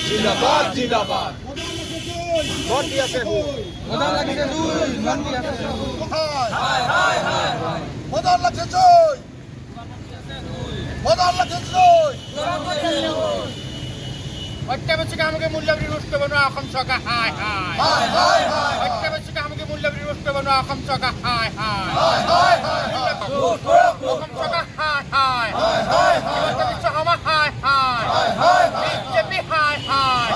জিন্দাবাদ জিন্দাবাদ ভোট দিয়েছে মদন লাগিছে দুই ভোট দিয়েছে হায় হায় হায় মদন লাগিছে জয় মদন লাগিছে জয় অত্যাবশ্যক সামগ্ৰী মূল্যবৃদ্ধি ৰোধ কৰিব নোৱাৰা অসম চৰকাৰ হায় হায় হায় হায় অত্যাবশ্যক সামগ্ৰী মূল্যবৃদ্ধি ৰোধ কৰিব নোৱাৰা অসম চৰকাৰ হায় হায় হায় হায় অসম চৰকাৰ হায় হায় হায় হিমন্ত বিশ্ব শৰ্মা হায় হায় হায় বিজেপি হায় হায়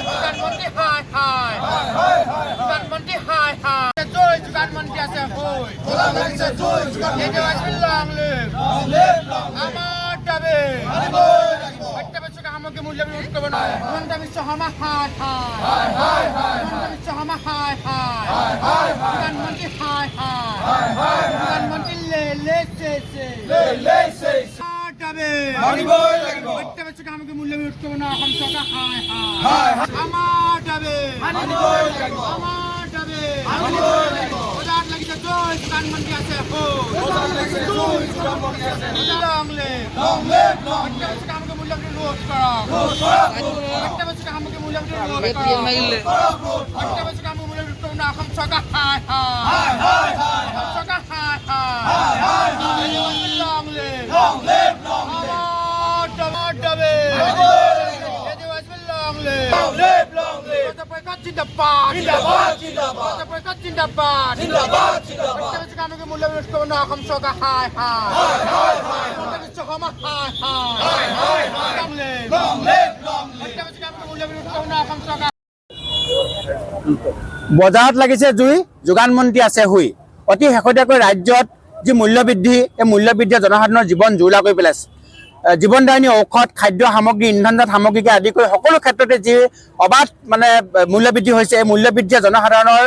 যোগানমন্ত্ৰী হায় হায় যোগানমন্ত্ৰী হায় হায় জয় যোগানমন্ত্ৰী আছে হৈ লং লিভ আমাৰ দাবী অত্যাবশ্যক সামগ্ৰী মূল্যবৃদ্ধি ৰোধ কৰিব নোৱাৰা হিমন্ত বিশ্ব শৰ্মা হায় হায় হিমন্ত বিশ্ব শৰ্মা হায় হায় যোগানমন্ত্ৰী হায় হায় যোগানমন্ত্ৰী অত্যাবশ্যক সামগ্ৰী মূল্যবৃদ্ধি ৰোধ কৰিব নোৱাৰা অসম চৰকাৰ হায় হায় আমাৰ দাবী আমাৰ দাবী বজাৰত লাগিছে জয় যোগানমন্ত্ৰী আছে লং লিভ অত্যাবশ্যক সামগ্ৰী মূল্যবৃদ্ধি ৰোধ কৰক অত্যাবশ্যক সামগ্ৰী মূল্যবৃদ্ধি ৰোধ কৰক অত্যাবশ্যক সামগ্ৰী মূল্যবৃদ্ধি ৰোধ কৰিব নোৱাৰা অসম চৰকাৰ হায় হায় অসম চৰকাৰ হায় হায় লং লিভ আমাৰ দাবী লং লিভ জিন্দাবাদ জিন্দাবাদ জিন্দাবাদ অত্যাবশ্যক সামগ্ৰী মূল্যবৃদ্ধি ৰোধ কৰিব নোৱাৰা অসম চৰকাৰ হায় হায় হিমন্ত বিশ্ব শৰ্মা হায় হায় অত্যাবশ্যক সামগ্ৰী মূল্যবৃদ্ধি ৰোধ কৰিব নোৱাৰা অসম চৰকাৰ বজাৰত লাগিছে জুই যোগানমন্ত্ৰী আছে হুই অতি শেহতীয়াকৈ ৰাজ্যত যি মূল্যবৃদ্ধি এই মূল্যবৃদ্ধিয়ে জনসাধাৰণৰ জীৱন জুৰুলা কৰি পেলাইছে জীৱনদায়িনী ঔষধ খাদ্য সামগ্ৰী ইন্ধনজাত সামগ্ৰীকে আদি কৰি সকলো ক্ষেত্ৰতে যি অবাধ মানে মূল্যবৃদ্ধি হৈছে এই মূল্যবৃদ্ধিয়ে জনসাধাৰণৰ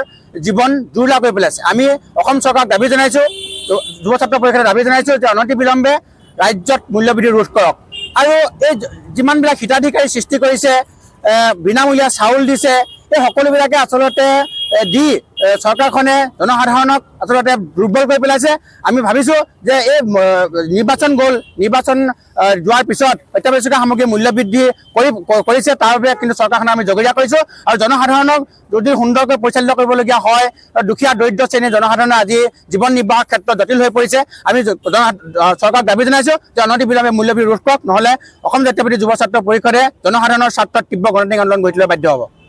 জীৱন জুৰুলা কৰি পেলাইছে আমি অসম চৰকাৰক দাবী জনাইছোঁ যুৱ ছাত্ৰ পৰিষদে দাবী জনাইছোঁ যে অনতিবিলম্বে ৰাজ্যত মূল্যবৃদ্ধি ৰোধ কৰক আৰু এই যিমানবিলাক হিতাধিকাৰী সৃষ্টি কৰিছে বিনামূলীয়া চাউল দিছে এই সকলোবিলাকে আচলতে দি চৰকাৰখনে জনসাধাৰণক আচলতে দুৰ্বল কৰি পেলাইছে আমি ভাবিছোঁ যে এই নিৰ্বাচন গ'ল নিৰ্বাচন যোৱাৰ পিছত অত্যাৱশ্যক সামগ্ৰী মূল্যবৃদ্ধি কৰিছে তাৰ বাবে কিন্তু চৰকাৰখনে আমি জগৰীয়া কৰিছোঁ আৰু জনসাধাৰণক যদি সুন্দৰকৈ পৰিচালিত কৰিবলগীয়া হয় দুখীয়া দৰিদ্ৰ শ্ৰেণীৰ জনসাধাৰণৰ আজি জীৱন নিৰ্বাহৰ ক্ষেত্ৰত জটিল হৈ পৰিছে আমি চৰকাৰক দাবী জনাইছোঁ যে অনতিবিলম্বে মূল্যবৃদ্ধি ৰোধ কৰক নহ'লে অসম জাতীয়বাদী যুৱ ছাত্ৰ পৰিষদে জনসাধাৰণৰ স্বাৰ্থত তীব্ৰ গণতান্ত্ৰিক আন্দোলন গঢ়ি তুলিবলৈ বাধ্য হ'ব।